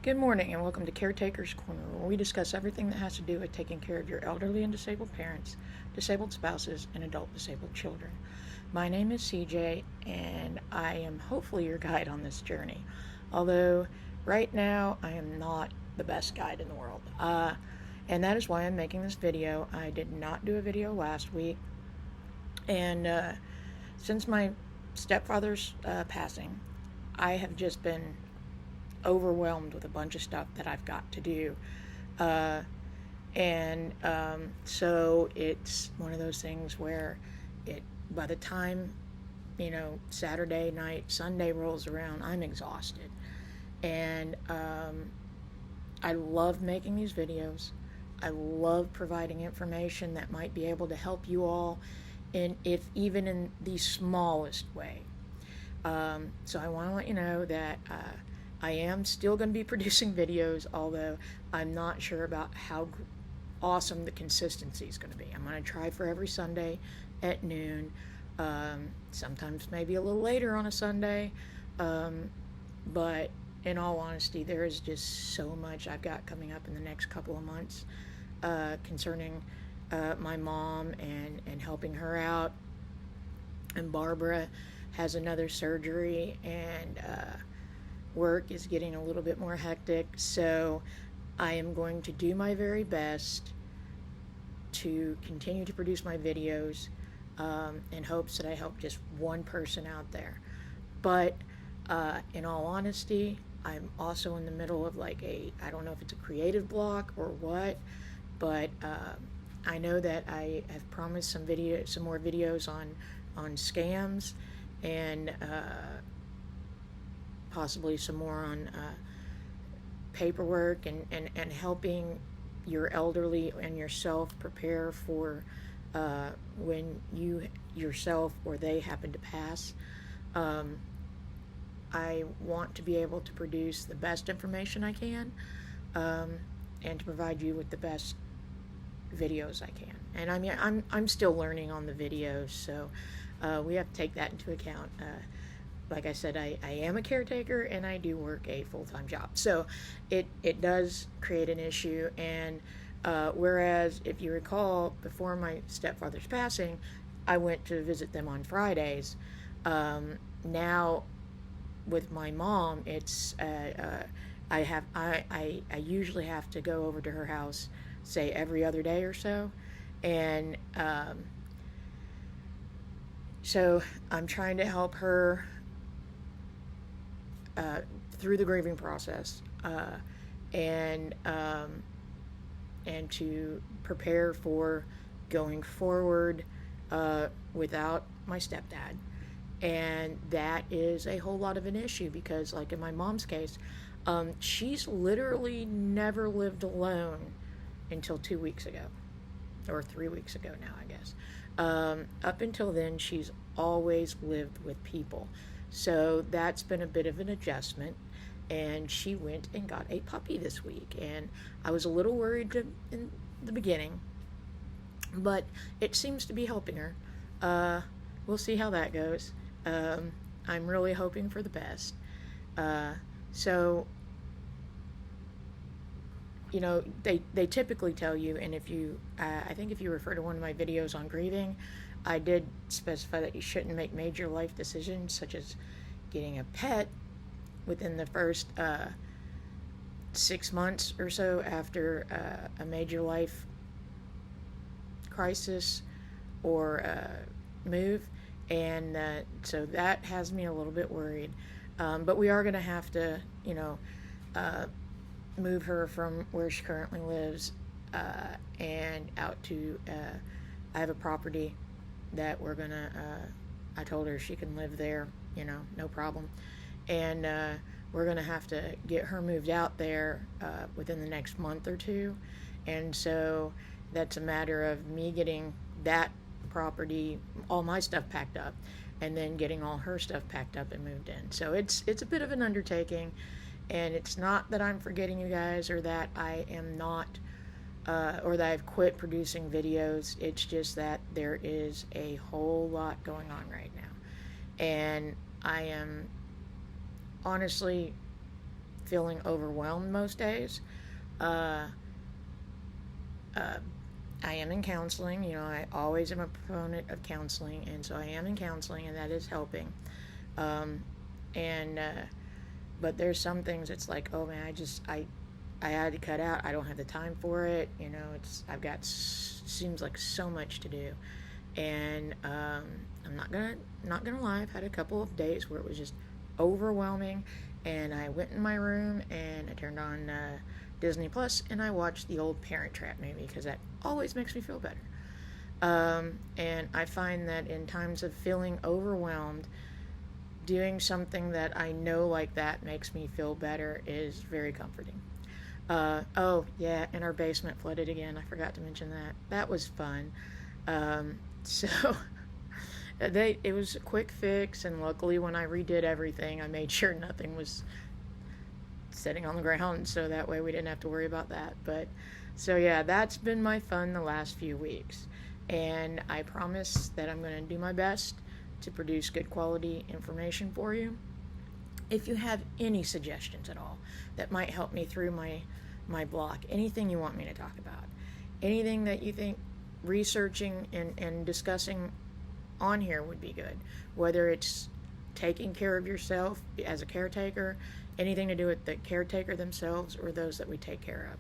Good morning and welcome to Caretaker's Corner, where we discuss everything that has to do with taking care of your elderly and disabled parents, disabled spouses, and adult disabled children. My name is CJ and I am hopefully your guide on this journey. Although right now I am not the best guide in the world. And that is why I'm making this video. I did not do a video last week. And since my stepfather's passing, I have just been overwhelmed with a bunch of stuff that I've got to do. So it's one of those things where by the time, Saturday night, Sunday rolls around, I'm exhausted. And I love making these videos. I love providing information that might be able to help you all even in the smallest way. So I want to let you know that I am still going to be producing videos, although I'm not sure about how awesome the consistency is going to be. I'm going to try for every Sunday at noon, sometimes maybe a little later on a Sunday, but in all honesty, there is just so much I've got coming up in the next couple of months concerning my mom and helping her out. And Barbara has another surgery, and work is getting a little bit more hectic, so I am going to do my very best to continue to produce my videos in hopes that I help just one person out there. But in all honesty, I'm also in the middle of I don't know if it's a creative block or what, but I know that I have promised some more videos on scams, and possibly some more on paperwork and helping your elderly and yourself prepare for when you yourself or they happen to pass. I want to be able to produce the best information I can, and to provide you with the best videos I can. And I mean, I'm still learning on the videos, so we have to take that into account. Like I said, I am a caretaker and I do work a full-time job, so it does create an issue. And whereas, if you recall, before my stepfather's passing, I went to visit them on Fridays. Now with my mom, it's I usually have to go over to her house, say every other day or so, and so I'm trying to help her through the grieving process, and to prepare for going forward without my stepdad. And that is a whole lot of an issue because, like in my mom's case, she's literally never lived alone until 2 weeks ago, or 3 weeks ago now, I guess. Up until then, she's always lived with people. So that's been a bit of an adjustment, and she went and got a puppy this week, and I was a little worried in the beginning, but it seems to be helping her. We'll see how that goes. I'm really hoping for the best. So they typically tell you, and if you I think if you refer to one of my videos on grieving, I did specify that you shouldn't make major life decisions such as getting a pet within the first 6 months or so after a major life crisis or move. And so that has me a little bit worried. But we are going to have to, move her from where she currently lives and out to, I have a property that we're going to, I told her she can live there, no problem. And we're going to have to get her moved out there within the next month or two. And so that's a matter of me getting that property, all my stuff packed up, and then getting all her stuff packed up and moved in. So it's a bit of an undertaking, and it's not that I'm forgetting you guys or that I am not or that I've quit producing videos. It's just that there is a whole lot going on right now, and I am honestly feeling overwhelmed most days, I am in counseling. I always am a proponent of counseling, and so I am in counseling, and that is helping. But there's some things it's like, oh man, I had to cut out. I don't have the time for it. I've got seems like so much to do, and I'm not gonna lie. I've had a couple of days where it was just overwhelming, and I went in my room and I turned on Disney Plus and I watched the old Parent Trap movie because that always makes me feel better. And I find that in times of feeling overwhelmed, doing something that I know like that makes me feel better is very comforting. Oh yeah, and our basement flooded again. I forgot to mention that. That was fun. So it was a quick fix, and luckily when I redid everything, I made sure nothing was sitting on the ground, so that way we didn't have to worry about that. But so yeah, that's been my fun the last few weeks, and I promise that I'm going to do my best to produce good quality information for you. If you have any suggestions at all that might help me through my block, anything you want me to talk about, anything that you think researching and discussing on here would be good, whether it's taking care of yourself as a caretaker, anything to do with the caretaker themselves or those that we take care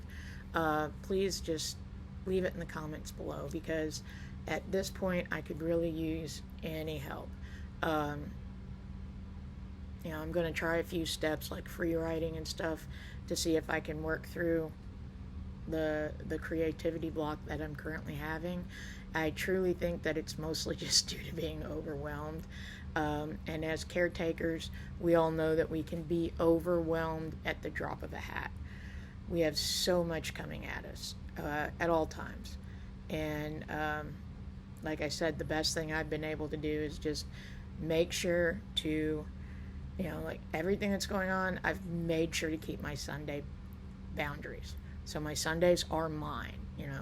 of, please just leave it in the comments below, because at this point I could really use any help. I'm going to try a few steps like free writing and stuff to see if I can work through the creativity block that I'm currently having. I truly think that it's mostly just due to being overwhelmed. And as caretakers, we all know that we can be overwhelmed at the drop of a hat. We have so much coming at us at all times. And like I said, the best thing I've been able to do is just make sure to, like everything that's going on, I've made sure to keep my Sunday boundaries. So my Sundays are mine.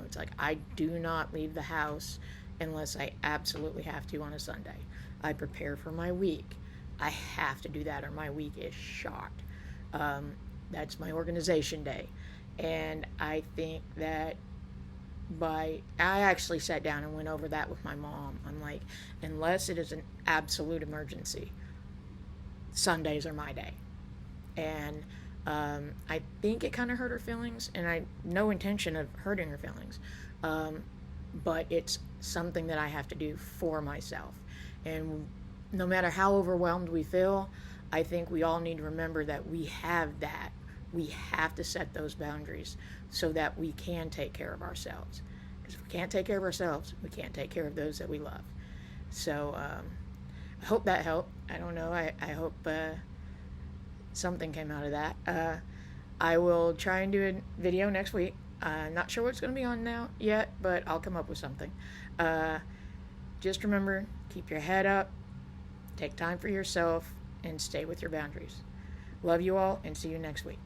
It's like I do not leave the house unless I absolutely have to on a Sunday. I prepare for my week. I have to do that or my week is shot. That's my organization day. And I think that I actually sat down and went over that with my mom. I'm like, unless it is an absolute emergency, Sundays are my day. And I think it kind of hurt her feelings, and I no intention of hurting her feelings, but it's something that I have to do for myself. And no matter how overwhelmed we feel, I think we all need to remember that we have that. We have to set those boundaries so that we can take care of ourselves. Because if we can't take care of ourselves, we can't take care of those that we love. So I hope that helped. I don't know. I hope something came out of that. I will try and do a video next week. Not sure what it's going to be on now yet, but I'll come up with something. Just remember, keep your head up, take time for yourself, and stay with your boundaries. Love you all, and see you next week.